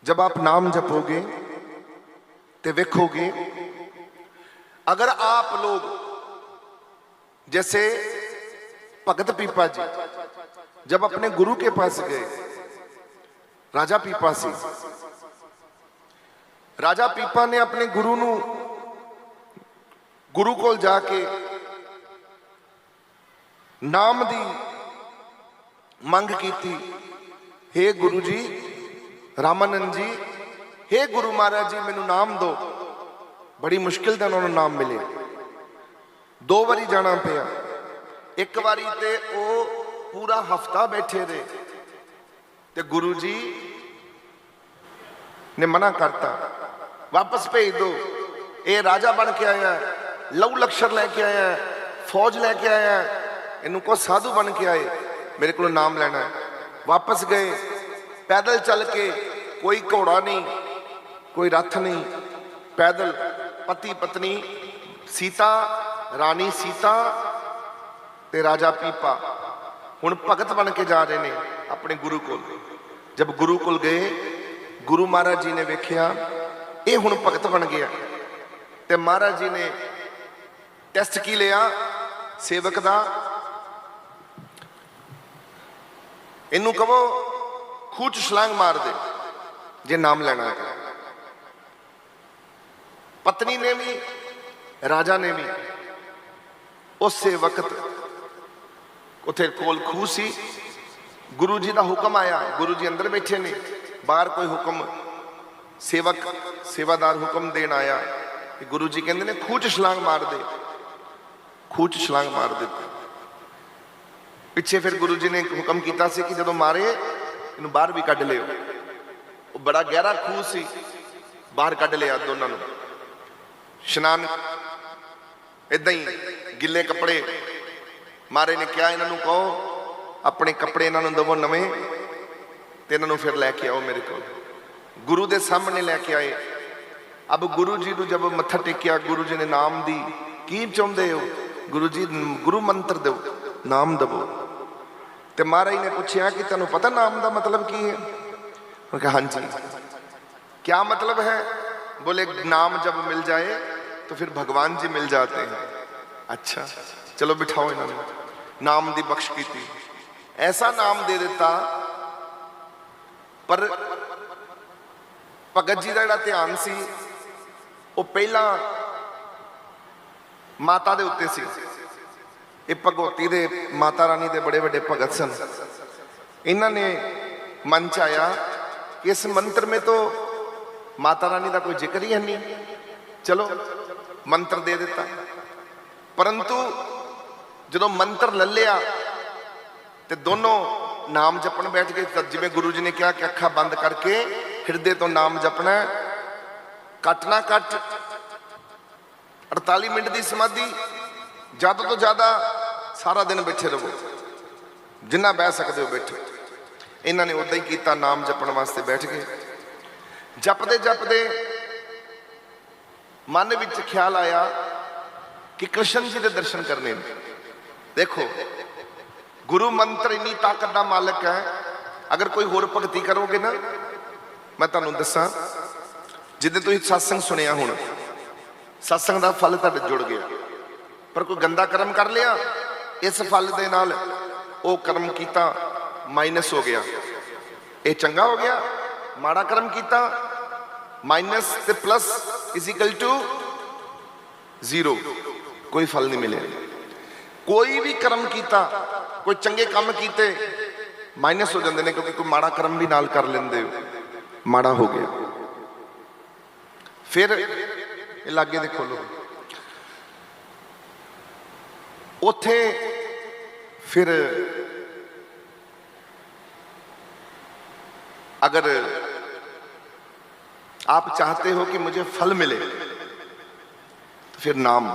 जब आप नाम जपोगे तो वेखोगे, अगर आप लोग जैसे भगत पीपा जी जब अपने गुरु के पास गए, राजा पीपा सी, राजा पीपा ने अपने गुरु को जाके नाम दी मंग की थी। हे गुरु जी, रामानंद जी, हे गुरु महाराज जी, मैनू नाम दो। बड़ी मुश्किल से उन्होंने नाम मिले। 2 बारी जाना पिया। एक बारी ते वो पूरा हफ्ता बैठे रहे ते गुरु जी ने मना करता, वापस भेज दो, ये राजा बन के आया, लहू लक्षर लेके आया, फौज लेके आया, इनू को साधु बन के आए, मेरे को नाम लेना है। वापस गए, पैदल चल के, कोई घोड़ा नहीं, कोई रथ नहीं, पैदल पति पत्नी सीता, रानी सीता ते राजा पीपा हुण भगत बन के जा रहे हैं अपने गुरु को। जब गुरु को गए, गुरु महाराज जी ने वेख्या ये हुण भगत बन गया, ते महाराज जी ने टेस्ट की लिया सेवक दा, इनू कहो खूह च छलांग मार दे जे नाम लेना है। पत्नी ने भी, राजा ने भी उस वक्त उथे कोल खूह सी, गुरु जी का हुक्म आया, गुरु जी अंदर बैठे ने, बाहर कोई हुक्म सेवक सेवादार हुक्म देन आया कि गुरु जी कहते ने खूह च छलांग मार दे। खूह च छलांग मार दी। पिछे फिर गुरु जी ने हुक्म किया कि जो मारे इन्हू बाहर भी कढ़ लियो। वो बड़ा गहरा खूह सी, बाहर कढ़ लिया दोनों। स्नान इदा ही गिले कपड़े, मारे ने क्या इन्हों कहो अपने कपड़े इन्हों दवो नवे, तो इन्हों फिर लैके आओ मेरे को। गुरु के सामने लैके आए। अब गुरु जी को जब मत्था टेकिया, गुरु जी ने नाम दी, की चाहते हो? गुरु जी गुरु मंत्र दो, नाम दवो। तो महाराज ने पूछा कि तेन पता नाम का मतलब की है? उन्होंने कहा हाँ जी। क्या मतलब है? बोले नाम जब मिल जाए तो फिर भगवान जी मिल जाते हैं। अच्छा चलो बिठाओ। इन्होंने नाम दी बख्श की थी, ऐसा नाम दे देता। पर भगत जी का जो ध्यान सी वो पहला माता दे उत्ते सी। ये भगवती दे माता रानी दे बड़े बड़े भगत सन। इन्होंने मन च आया कि इस मंत्र में तो माता रानी का कोई जिक्र ही है नहीं, चलो मंत्र दे देता। परंतु जो मंत्र ले लिया तो दोनों नाम जपन बैठ गए। जिवें गुरु जी ने कहा कि अखा बंद करके हृदय तो नाम जपना, घट ना घट 48 मिनट की समाधि, ज़्यादा तो ज़्यादा सारा दिन बैठे रहो, जिन्ना बह सकते हो बैठो। इन्होंने उदा ही किया, नाम जपन वास्ते बैठ गए। जपते जपते मन में ख्याल आया कि कृष्ण जी के दर्शन करने। देखो गुरु मंत्र इन्नी ताकत का मालिक है। अगर कोई होर भगती करोगे ना, मैं तुहानूं दसां, जिद्दां तुसीं सत्संग सुनिया, हुण सत्संग का फल तुहाडे जुड़ गया, पर कोई गंदा कर्म कर लिया, इस फल दे नाल वो कर्म किया माइनस हो गया। ये चंगा हो गया, माड़ा कर्म किया माइनस ते प्लस इजिकल टू 0, कोई फल नहीं मिले। कोई भी कर्म किया, कोई चंगे काम किए माइनस हो जाते हैं, क्योंकि कोई माड़ा कर्म भी नाल कर लेंदे हो, माड़ा हो गया। फिर लागे देखो लो उथे, फिर अगर आप चाहते हो कि मुझे फल मिले तो फिर नाम।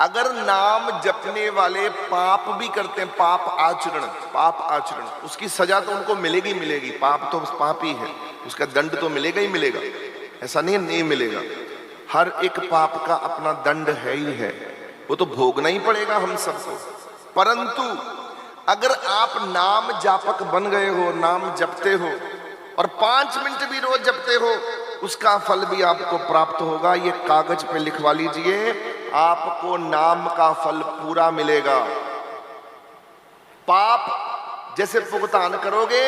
अगर नाम जपने वाले पाप भी करते हैं, पाप आचरण, उसकी सजा तो उनको मिलेगी मिलेगी। पाप तो पाप ही है, उसका दंड तो मिलेगा ही मिलेगा, ऐसा नहीं मिलेगा। हर एक पाप का अपना दंड है ही है, वो तो भोगना ही पड़ेगा हम सबको। परंतु अगर आप नाम जापक बन गए हो, नाम जपते हो, और 5 मिनट भी रोज जपते हो, उसका फल भी आपको प्राप्त होगा। ये कागज पे लिखवा लीजिए, आपको नाम का फल पूरा मिलेगा। पाप जैसे भुगतान करोगे,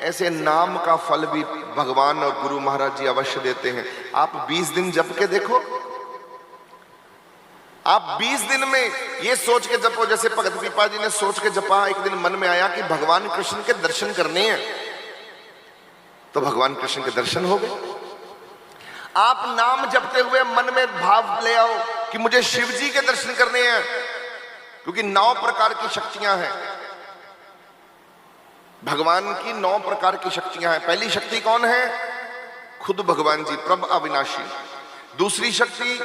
ऐसे नाम का फल भी भगवान और गुरु महाराज जी अवश्य देते हैं। आप 20 दिन जप के देखो, आप 20 दिन में ये सोच के जपो, जैसे भगत पीपा जी ने सोच के जपा। एक दिन मन में आया कि भगवान कृष्ण के दर्शन करने हैं, तो भगवान कृष्ण के दर्शन हो गए। आप नाम जपते हुए मन में भाव ले आओ कि मुझे शिव जी के दर्शन करने हैं, क्योंकि 9 प्रकार की शक्तियां हैं भगवान की। 9 प्रकार की शक्तियां हैं। पहली शक्ति कौन है? खुद भगवान जी, प्रभ अविनाशी। दूसरी शक्ति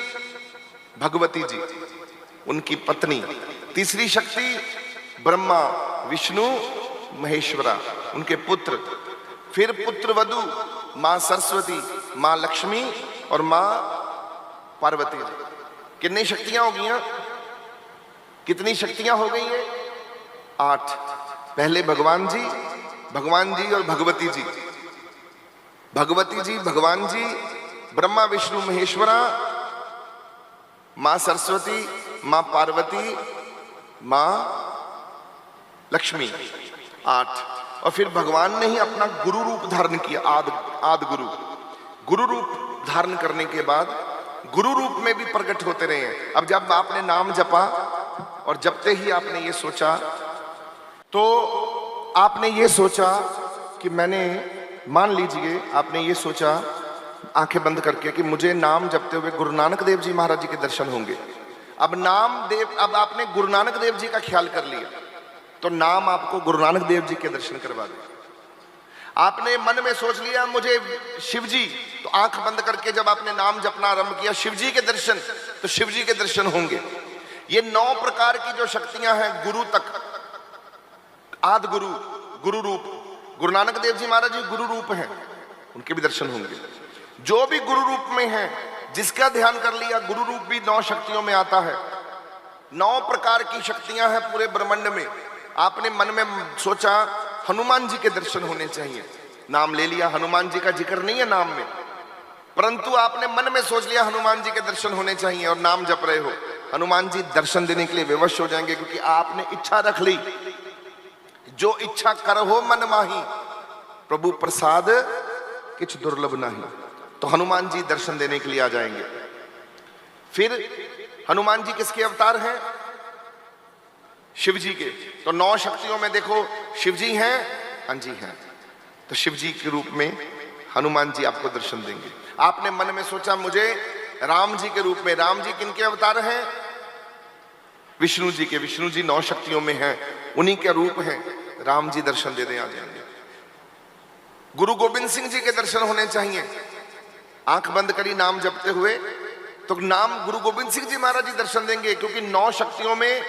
भगवती जी, उनकी पत्नी। तीसरी शक्ति ब्रह्मा विष्णु महेश्वरा, उनके पुत्र। फिर पुत्र वधु मां सरस्वती, मां लक्ष्मी और मां पार्वती जी। कितनी शक्तियां हो गई? कितनी शक्तियां हो गई है? 8। पहले भगवान जी और भगवती जी। भगवती जी, भगवान जी, ब्रह्मा विष्णु महेश्वरा, मां सरस्वती, मां पार्वती, मां लक्ष्मी। 8। और फिर भगवान ने ही अपना गुरु रूप धारण किया, आद गुरु। गुरु रूप धारण करने के बाद गुरु रूप में भी प्रकट होते रहे हैं। अब जब आपने नाम जपा और जपते ही आपने ये सोचा, तो आपने ये सोचा कि मैंने, मान लीजिए आपने ये सोचा आंखें बंद करके कि मुझे नाम जपते हुए गुरु नानक देव जी महाराज जी के दर्शन होंगे। अब आपने गुरु नानक देव जी का ख्याल कर लिया, तो नाम आपको गुरु नानक देव जी के दर्शन करवा दे। आपने मन में सोच लिया मुझे शिव जी, तो आंख बंद करके जब आपने नाम जपना आरंभ किया, शिव जी के दर्शन, तो शिव जी के दर्शन होंगे। ये 9 प्रकार की जो शक्तियां हैं गुरु तक, आद गुरु, गुरु रूप, गुरु नानक देव जी महाराज जी गुरु रूप हैं, उनके भी दर्शन होंगे। जो भी गुरु रूप में है, जिसका ध्यान कर लिया, गुरु रूप भी 9 शक्तियों में आता है। 9 प्रकार की शक्तियां हैं पूरे ब्रह्मांड में। आपने मन में सोचा हनुमान जी के दर्शन होने चाहिए, नाम ले लिया। हनुमान जी का जिक्र नहीं है नाम में, परंतु आपने मन में सोच लिया हनुमान जी के दर्शन होने चाहिए और नाम जप रहे हो। हनुमान जी दर्शन देने के लिए विवश हो जाएंगे, क्योंकि आपने इच्छा रख ली। जो इच्छा करहो मन माही, प्रभु प्रसाद किछ दुर्लभ नहीं। तो हनुमान जी दर्शन देने के लिए आ जाएंगे। फिर हनुमान जी किसके अवतार हैं? शिव जी के। तो 9 शक्तियों में देखो शिव जी हैं, हाँ जी हैं, तो शिव जी के रूप में हनुमान जी आपको दर्शन देंगे। आपने मन में सोचा मुझे राम जी के रूप में, राम जी किनके अवतार हैं? विष्णु जी के। विष्णु जी 9 शक्तियों में हैं, उन्हीं के रूप हैं, राम जी दर्शन देने आ जाएंगे। गुरु गोविंद सिंह जी के दर्शन होने चाहिए। आंख बंद करी नाम जपते हुए, तो नाम गुरु गोविंद सिंह जी महाराज जी दर्शन देंगे, क्योंकि 9 शक्तियों में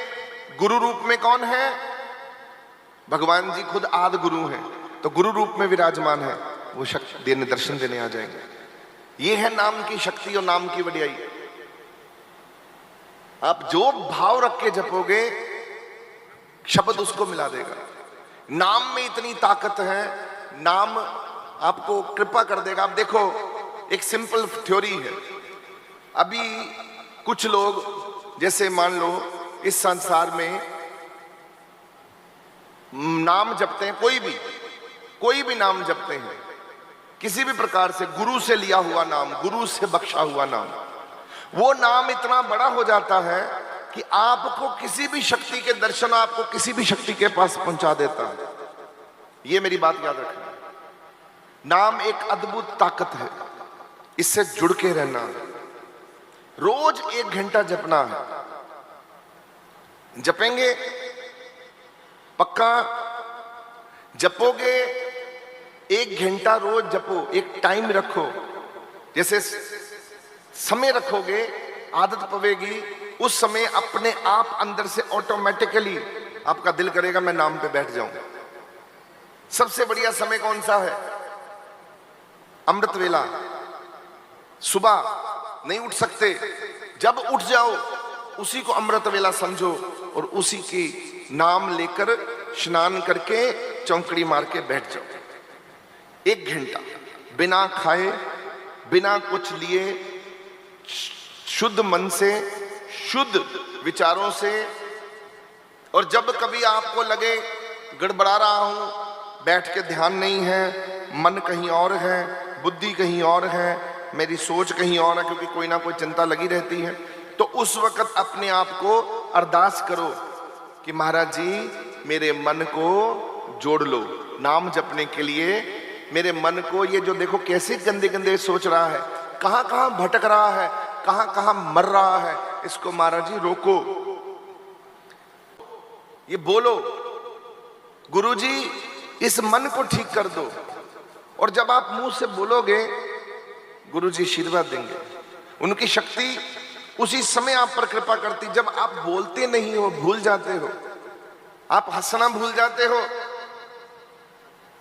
गुरु रूप में कौन है? भगवान जी खुद आद गुरु हैं, तो गुरु रूप में विराजमान है, वो शक्ति देने, दर्शन देने आ जाएंगे। ये है नाम की शक्ति और नाम की वडियाई। आप जो भाव रख के जपोगे, शब्द उसको मिला देगा। नाम में इतनी ताकत है, नाम आपको कृपा कर देगा। आप देखो, एक सिंपल थ्योरी है। अभी कुछ लोग, जैसे मान लो इस संसार में नाम जपते हैं, कोई भी नाम जपते हैं, किसी भी प्रकार से, गुरु से लिया हुआ नाम, गुरु से बख्शा हुआ नाम, वो नाम इतना बड़ा हो जाता है कि आपको किसी भी शक्ति के दर्शन, आपको किसी भी शक्ति के पास पहुंचा देता है। ये मेरी बात याद रखना। नाम एक अद्भुत ताकत है, इससे जुड़ के रहना है। रोज 1 घंटा जपना है। जपेंगे पक्का, जपोगे 1 घंटा रोज जपो। एक टाइम रखो, जैसे समय रखोगे, आदत पवेगी, उस समय अपने आप अंदर से ऑटोमेटिकली आपका दिल करेगा मैं नाम पे बैठ जाऊं। सबसे बढ़िया समय कौन सा है? अमृत वेला। सुबह नहीं उठ सकते, जब उठ जाओ उसी को अमृत वेला समझो और उसी की नाम लेकर स्नान करके चौंकड़ी मार के बैठ जाओ। 1 घंटा बिना खाए बिना कुछ लिए शुद्ध मन से शुद्ध विचारों से। और जब कभी आपको लगे गड़बड़ा रहा हूं, बैठ के ध्यान नहीं है, मन कहीं और है, बुद्धि कहीं और है, मेरी सोच कहीं और है, क्योंकि कोई ना कोई चिंता लगी रहती है, तो उस वक्त अपने आप को अरदास करो कि महाराज जी मेरे मन को जोड़ लो नाम जपने के लिए। मेरे मन को, ये जो देखो कैसे गंदे गंदे सोच रहा है, कहां कहां भटक रहा है, कहां कहां मर रहा है, इसको महाराज जी रोको। ये बोलो गुरुजी इस मन को ठीक कर दो। और जब आप मुंह से बोलोगे गुरुजी आशीर्वाद देंगे। उनकी शक्ति उसी समय आप पर कृपा करती। जब आप बोलते नहीं हो, भूल जाते हो, आप हंसना भूल जाते हो,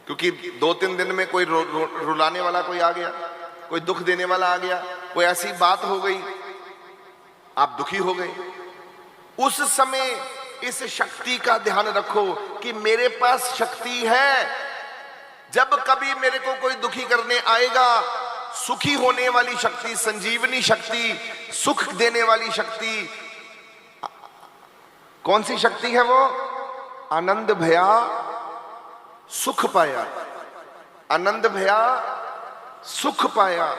क्योंकि 2-3 दिन में कोई रुलाने वाला कोई आ गया, कोई दुख देने वाला आ गया, कोई ऐसी बात हो गई, आप दुखी हो गए। उस समय इस शक्ति का ध्यान रखो कि मेरे पास शक्ति है। जब कभी मेरे को कोई दुखी करने आएगा, सुखी होने वाली शक्ति, संजीवनी शक्ति, सुख देने वाली शक्ति, कौन सी शक्ति है वो? आनंद भया सुख पाया, आनंद भया सुख पाया,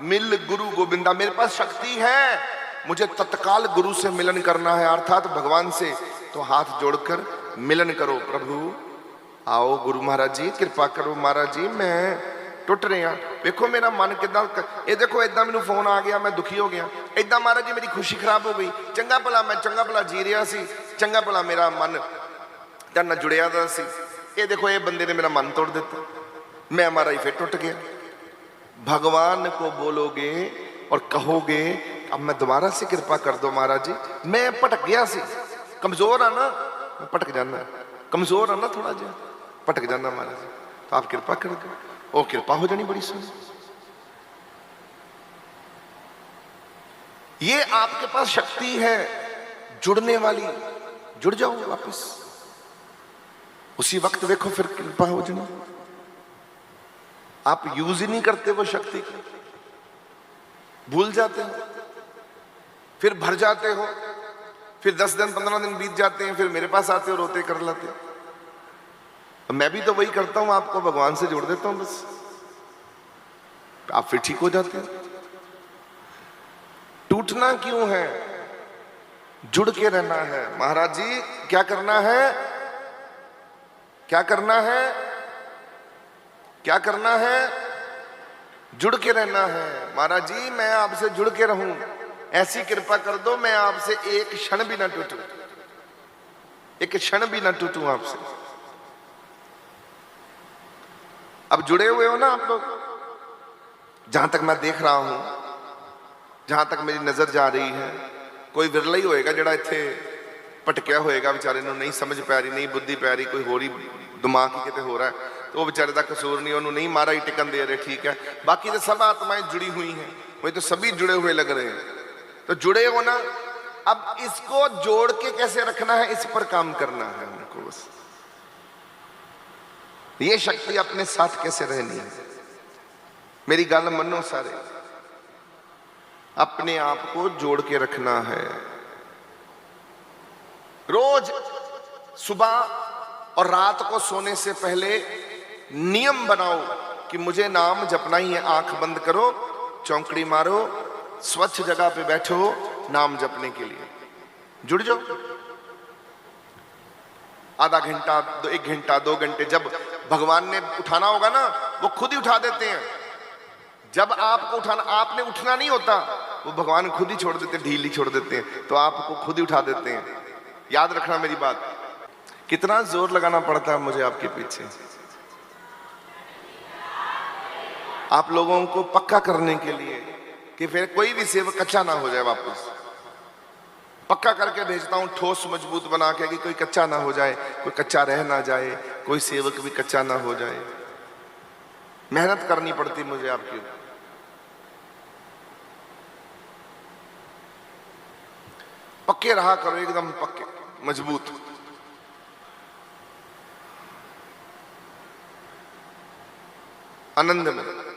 मिल गुरु गोविंदा। मेरे पास शक्ति है, मुझे तत्काल गुरु से मिलन करना है, अर्थात भगवान से। तो हाथ जोड़कर मिलन करो, प्रभु आओ गुरु महाराज जी कृपा करो, महाराज जी मैं टुट रहे हैं, देखो मेरा मन कितना, ये देखो इदा मैनू फोन आ गया, मैं दुखी हो गया, इदा महाराज जी मेरी खुशी खराब हो गई, चंगा भला मैं चंगा भला जी रहा सी, चंगा भला मेरा मन तेरे नाल जुड़िया दा सी, ये देखो ये बंदे ने मेरा मन तोड़ दिता, मैं महाराज फिर टुट गया। भगवान को बोलोगे और कहोगे अब मैं दोबारा से कृपा कर दो महाराज जी, मैं भटक गया सी, कमजोर है ना, मैं भटक जाना, कमजोर है ना थोड़ा जा, भटक जाना महाराज जी, तो आप कृपा कर दो, और कृपा हो जानी बड़ी सुन। ये आपके पास शक्ति है जुड़ने वाली, जुड़ जाओ वापस, उसी वक्त देखो फिर कृपा हो जानी। आप यूज ही नहीं करते वो शक्ति को, भूल जाते हो, फिर भर जाते हो, फिर 10 दिन 15 दिन बीत जाते हैं, फिर मेरे पास आते हो, रोते कर लाते हो। मैं भी तो वही करता हूं, आपको भगवान से जोड़ देता हूं बस, आप फिर ठीक हो जाते हैं। टूटना क्यों है? जुड़ के रहना है। महाराज जी क्या करना है? क्या करना है? क्या करना है? जुड़ के रहना है। महाराज जी मैं आपसे जुड़ के रहूं, ऐसी कृपा कर दो मैं आपसे एक क्षण भी ना टूटूं, एक क्षण भी ना टूटूं आपसे। अब जुड़े हुए हो ना आप लोग, जहां तक मैं देख रहा हूं, जहां तक मेरी नजर जा रही है, कोई विरला ही होएगा जिहड़ा इत्थे भटकिया होएगा, बेचारे नूं नहीं समझ पै रही, नहीं बुद्धि पै रही, कोई होरी दिमाग ही किते हो रहा है, तो वो बेचारे का कसूर नहीं, उन्होंने नहीं मारा ही टिकन दे रहे, ठीक है। बाकी तो सब आत्माएं जुड़ी हुई हैं, वही तो सभी जुड़े हुए लग रहे हैं, तो जुड़े हो ना। अब इसको जोड़ के कैसे रखना है, इस पर काम करना है हमको बस। ये शक्ति अपने साथ कैसे रहनी है, मेरी गल मनो सारे, अपने आप को जोड़ के रखना है। रोज सुबह और रात को सोने से पहले नियम बनाओ कि मुझे नाम जपना ही है। आंख बंद करो, चौंकड़ी मारो, स्वच्छ जगह पे बैठो नाम जपने के लिए, जुड़ जाओ। आधा घंटा, 1 घंटा, 2 घंटे, जब भगवान ने उठाना होगा ना वो खुद ही उठा देते हैं। जब आपको उठाना, आपने उठना नहीं होता, वो भगवान खुद ही छोड़ देते हैं, ढील ही छोड़ देते हैं, तो आपको खुद ही उठा देते हैं। याद रखना मेरी बात, कितना जोर लगाना पड़ता है मुझे आपके पीछे, आप लोगों को पक्का करने के लिए कि फिर कोई भी सेवक कच्चा ना हो जाए। वापस पक्का करके भेजता हूं, ठोस मजबूत बना के, कि कोई कच्चा ना हो जाए, कोई कच्चा रह ना जाए, कोई सेवक भी कच्चा ना हो जाए। मेहनत करनी पड़ती मुझे आपकी, पक्के रहा करो, एकदम पक्के मजबूत। आनंद में।